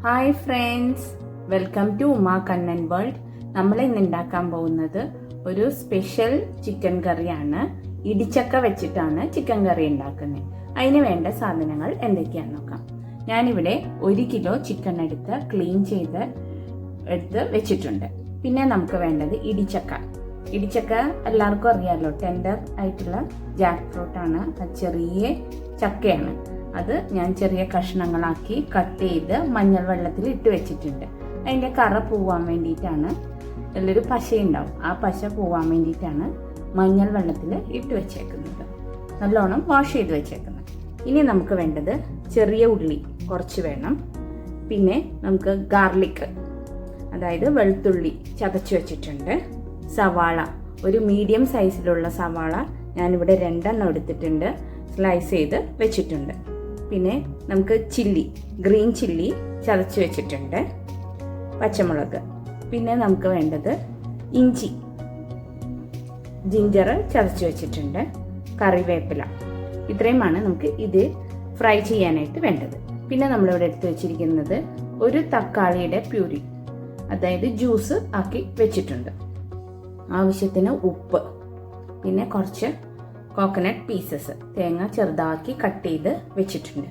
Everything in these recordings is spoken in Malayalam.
Hi friends, welcome to Uma Kannan world. നമ്മൾ ഇന്ന് ഉണ്ടാക്കാൻ പോകുന്നത് ഒരു സ്പെഷ്യൽ ചിക്കൻ കറിയാണ്. ഇടിച്ചക്ക വെച്ചിട്ടാണ് ചിക്കൻ കറി ഉണ്ടാക്കുന്നത്. അതിന് വേണ്ട സാധനങ്ങൾ എന്തൊക്കെയാണെന്ന് നോക്കാം. ഞാനിവിടെ 1 കിലോ ചിക്കൻ എടുത്ത് ക്ലീൻ ചെയ്ത് വെച്ചിട്ടുണ്ട്. പിന്നെ നമുക്ക് വേണ്ടത് ഇടിച്ചക്ക. ഇടിച്ചക്ക എല്ലാവർക്കും അറിയാമല്ലോ, ടെൻഡർ ആയിട്ടുള്ള ജാക്ക് ഫ്രൂട്ടാണ്. ചെറിയ ചക്കയാണ്. അത് ഞാൻ ചെറിയ കഷ്ണങ്ങളാക്കി കട്ട് ചെയ്ത് മഞ്ഞൾ വെള്ളത്തിൽ ഇട്ട് വെച്ചിട്ടുണ്ട്. അതിൻ്റെ കറ പോവാൻ വേണ്ടിയിട്ടാണ്. നല്ലൊരു പശയുണ്ടാവും, ആ പശ പോവാൻ വേണ്ടിയിട്ടാണ് മഞ്ഞൾ വെള്ളത്തിൽ ഇട്ട് വെച്ചേക്കുന്നത്. നല്ലോണം വാഷ് ചെയ്ത് വെച്ചേക്കുന്നത്. ഇനി നമുക്ക് വേണ്ടത് ചെറിയ ഉള്ളി കുറച്ച് വേണം. പിന്നെ നമുക്ക് ഗാർലിക്, അതായത് വെളുത്തുള്ളി ചതച്ച് വെച്ചിട്ടുണ്ട്. സവാള, ഒരു മീഡിയം സൈസിലുള്ള സവാള ഞാനിവിടെ 2 എണ്ണം എടുത്തിട്ടുണ്ട്, സ്ലൈസ് ചെയ്ത് വെച്ചിട്ടുണ്ട്. പിന്നെ നമുക്ക് ചില്ലി, ഗ്രീൻ ചില്ലി ചതച്ച് വെച്ചിട്ടുണ്ട്. പച്ചമുളക്, പിന്നെ നമുക്ക് വേണ്ടത് ഇഞ്ചി, ജിഞ്ചർ ചതച്ച് വെച്ചിട്ടുണ്ട്. കറിവേപ്പില. ഇത്രയുമാണ് നമുക്ക് ഇത് ഫ്രൈ ചെയ്യാനായിട്ട് വേണ്ടത്. പിന്നെ നമ്മളിവിടെ എടുത്ത് വെച്ചിരിക്കുന്നത് ഒരു തക്കാളിയുടെ പ്യൂരി, അതായത് ജ്യൂസ് ആക്കി വെച്ചിട്ടുണ്ട്. ആവശ്യത്തിന് ഉപ്പ്, പിന്നെ കുറച്ച് കോക്കനട്ട് പീസസ്, തേങ്ങ ചെറുതാക്കി കട്ട് ചെയ്ത് വെച്ചിട്ടുണ്ട്.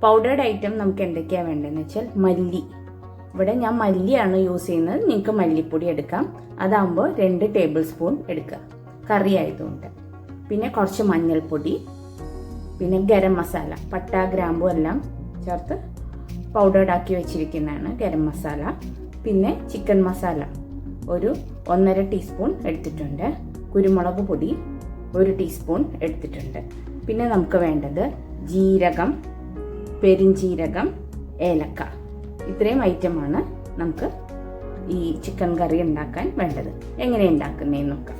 പൗഡേർഡ് ഐറ്റം നമുക്ക് എന്തൊക്കെയാണ് വേണ്ടതെന്ന് വെച്ചാൽ മല്ലി. ഇവിടെ ഞാൻ മല്ലിയാണ് യൂസ് ചെയ്യുന്നത്, നിങ്ങൾക്ക് മല്ലിപ്പൊടി എടുക്കാം. അതാകുമ്പോൾ 2 ടേബിൾ സ്പൂൺ എടുക്കുക, കറി ആയതുകൊണ്ട്. പിന്നെ കുറച്ച് മഞ്ഞൾപ്പൊടി, പിന്നെ ഗരം മസാല, പട്ട ഗ്രാമ്പു എല്ലാം ചേർത്ത് പൗഡേർഡ് ആക്കി വെച്ചിരിക്കുന്നതാണ് ഗരം മസാല. പിന്നെ ചിക്കൻ മസാല ഒരു 1.5 ടീസ്പൂൺ എടുത്തിട്ടുണ്ട്. കുരുമുളക് പൊടി 1 ടീസ്പൂൺ എടുത്തിട്ടുണ്ട്. പിന്നെ നമുക്ക് വേണ്ടത് ജീരകം, പെരിഞ്ജീരകം, ഏലക്ക. ഇത്രയും ഐറ്റമാണ് നമുക്ക് ഈ ചിക്കൻ കറി ഉണ്ടാക്കാൻ വേണ്ടത്. എങ്ങനെ ഉണ്ടാക്കുന്നതെന്ന് നോക്കാം.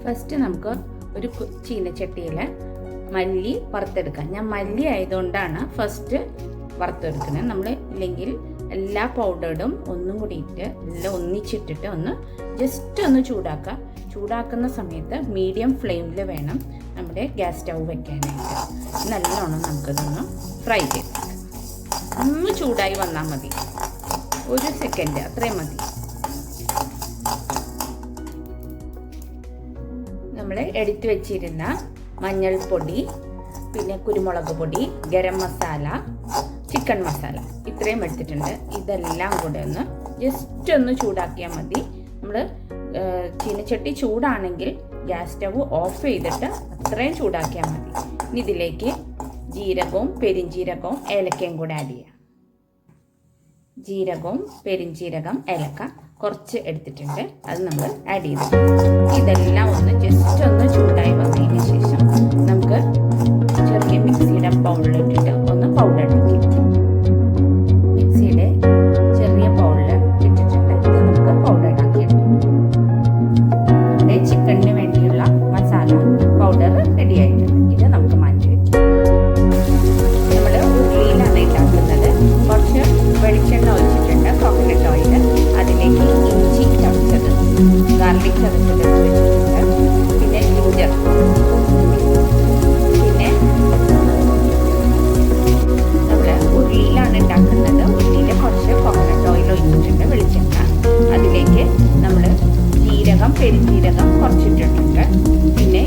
ഫസ്റ്റ് നമുക്ക് ഒരു ചീനച്ചട്ടിയിൽ മല്ലി വറുത്തെടുക്കാം. ഞാൻ മല്ലി ആയതുകൊണ്ടാണ് ഫസ്റ്റ് വറുത്തെടുക്കുന്നത്. നമ്മൾ ഇല്ലെങ്കിൽ എല്ലാ പൗഡറും ഒന്നും കൂടി ഇട്ട് എല്ലാം ഒന്നിച്ചിട്ടിട്ട് ജസ്റ്റ് ഒന്ന് ചൂടാക്കുക. ചൂടാക്കുന്ന സമയത്ത് മീഡിയം ഫ്ലെയിമിൽ വേണം നമ്മുടെ ഗ്യാസ് സ്റ്റൗ വെക്കാനായിട്ട്. നല്ലോണം നമുക്കതൊന്ന് ഫ്രൈ ചെയ്തെടുക്കാം. ഒന്ന് ചൂടായി വന്നാൽ മതി, 1 സെക്കൻഡ് അത്രയും മതി. നമ്മൾ എടുത്തു വെച്ചിരുന്ന മഞ്ഞൾപ്പൊടി, പിന്നെ കുരുമുളക് പൊടി, ഗരം മസാല, ചിക്കൻ മസാല ഇത്രയും എടുത്തിട്ടുണ്ട്. ഇതെല്ലാം കൂടെ ജസ്റ്റ് ഒന്ന് ചൂടാക്കിയാൽ മതി. നമ്മൾ ചീനച്ചട്ടി ചൂടാണെങ്കിൽ ഗ്യാസ് സ്റ്റവ് ഓഫ് ചെയ്തിട്ട് അത്രയും ചൂടാക്കിയാൽ മതി. ഇനി ഇതിലേക്ക് ജീരകവും പെരിഞ്ജീരകവും ഏലക്കയും കൂടെ ആഡ് ചെയ്യാം. ജീരകവും പെരിഞ്ജീരകം, ഏലക്ക കുറച്ച് എടുത്തിട്ടുണ്ട്, അത് നമ്മൾ ആഡ് ചെയ്തു. ഇതെല്ലാം ജസ്റ്റ് ഒന്ന് ചൂടായി വന്നതിന് ശേഷം നമുക്ക് ചെറിയ മിക്സിയുടെ ബൗളിലിട്ടിട്ട് പൗഡർ ആക്കി. മിക്സിയുടെ ചെറിയ ബൗളിൽ ഇട്ടിട്ടുണ്ട്. ഇത് നമുക്ക് പൗഡർ ആക്കിയിട്ടുണ്ട്. നമ്മുടെ ചിക്കനിന് വേണ്ടിയുള്ള മസാല പൗഡർ റെഡി ആയിട്ടുണ്ട്. ഇത് നമുക്ക് മാറ്റി വയ്ക്കാം. നമ്മൾ ഉള്ളിയിലാണ് ഉണ്ടാക്കുന്നത്. കുറച്ച് വെളിച്ചെണ്ണ ഒഴിച്ചിട്ടുണ്ട്, കോക്കനട്ട് ഓയിൽ. അതിലേക്ക് ഇഞ്ചി ചതച്ചത്, ഗാർലിക് ചതച്ചത് വെച്ചിട്ടുണ്ട്. പിന്നെ ജിഞ്ചർ, ഉള്ളിയിലാണ് ഉണ്ടാക്കുന്നത്. ഉള്ളിയിൽ കുറച്ച് കോക്കനട്ട് ഓയിൽ ഒഴിച്ചിട്ടുണ്ട്, വെളിച്ചെണ്ണ. അതിലേക്ക് നമ്മൾ ജീരകം, പെരിഞ്ജീരകം കുറച്ചിട്ടിട്ടുണ്ട്. പിന്നെ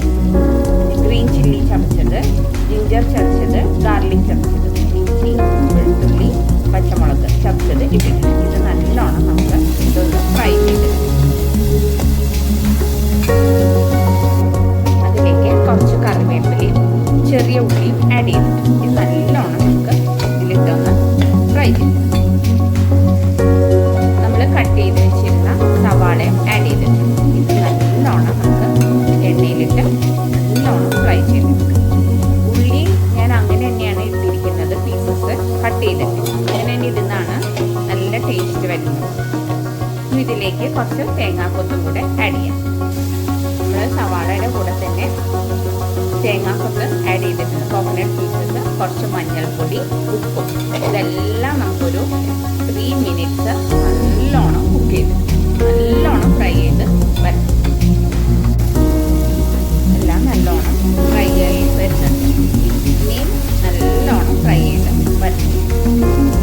ഗ്രീൻ ചില്ലി ചതച്ചത്, ജിഞ്ചർ ചതച്ചത്, ഗാർലിക് ചതച്ചത്, ഇഞ്ചി, വെളുത്തുള്ളി, പച്ചമുളക് ചതച്ചത് ഇട്ടിട്ടുണ്ട്. ഇത് നല്ലോണം നമുക്ക് ഇതൊന്ന് ഫ്രൈ ചെയ്തെടുക്കാം. അതിലേക്ക് കുറച്ച് കറിവേപ്പിലയും ചെറിയ ഉള്ളിയും ആഡ് ചെയ്തിട്ടുണ്ട്. ഇത് നല്ലോണം നമുക്ക് ഫ്രൈ ചെയ്ത് നമ്മൾ കട്ട് ചെയ്ത് വെച്ചിരുന്ന സവാളയും ആഡ് ചെയ്തിട്ടുണ്ട്. ഇത് നല്ലോണം നമുക്ക് എണ്ണയിലിട്ട് നല്ലോണം ഫ്രൈ ചെയ്തെടുക്കുക. ഉള്ളി ഞാൻ അങ്ങനെ തന്നെയാണ് ഇട്ടിരിക്കുന്നത്, പീസസ് കട്ട് ചെയ്തിട്ട് അങ്ങനെ തന്നെ ഇടുന്നതാണ് നല്ല ടേസ്റ്റ് വരുന്നത്. ഇതിലേക്ക് കുറച്ച് തേങ്ങാക്കൊത്തും കൂടെ ആഡ് ചെയ്യാം. നമ്മൾ സവാളയുടെ കൂടെ തന്നെ തേങ്ങാക്കൊത്ത് ആഡ് ചെയ്തിട്ടുണ്ട്, കോക്കനട്ട് പീസസ്, കുറച്ച് മഞ്ഞൾപ്പൊടി, ഉപ്പും. ഇതെല്ലാം നമുക്കൊരു 3 മിനിറ്റ്സ് നല്ലോണം കുക്ക് ചെയ്ത് നല്ലോണം ഫ്രൈ ചെയ്ത് വരണം. എല്ലാം നല്ലോണം ഫ്രൈ ആയി വരുന്നുണ്ട്. ഇനിയും നല്ലോണം ഫ്രൈ ചെയ്ത് വരണം.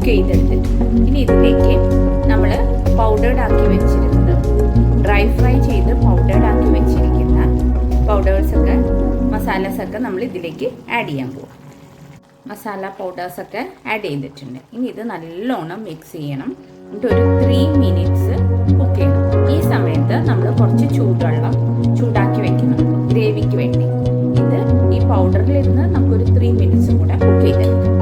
ചെയ്തെടുത്തിട്ടുണ്ട്. ഇനി ഇതിലേക്ക് നമ്മൾ പൗഡേർഡ് ആക്കി വെച്ചിരുന്നത്, ഡ്രൈ ഫ്രൈ ചെയ്ത് പൗഡേർഡ് ആക്കി വെച്ചിരിക്കുന്ന പൗഡേഴ്സൊക്കെ, മസാലസൊക്കെ നമ്മൾ ഇതിലേക്ക് ആഡ് ചെയ്യാൻ പോകും. മസാല പൗഡേഴ്സൊക്കെ ആഡ് ചെയ്തിട്ടുണ്ട്. ഇനി ഇത് നല്ലോണം മിക്സ് ചെയ്യണം. എന്നിട്ട് ഒരു 3 മിനിറ്റ്സ് കുക്ക് ചെയ്യണം. ഈ സമയത്ത് നമ്മൾ കുറച്ച് ചൂടുവെള്ളം ചൂടാക്കി വെക്കണം ഗ്രേവിക്ക് വേണ്ടി. ഇത് ഈ പൗഡറിലിരുന്ന് നമുക്കൊരു 3 മിനിറ്റ്സും കൂടെ കുക്ക് ചെയ്തെടുക്കാം.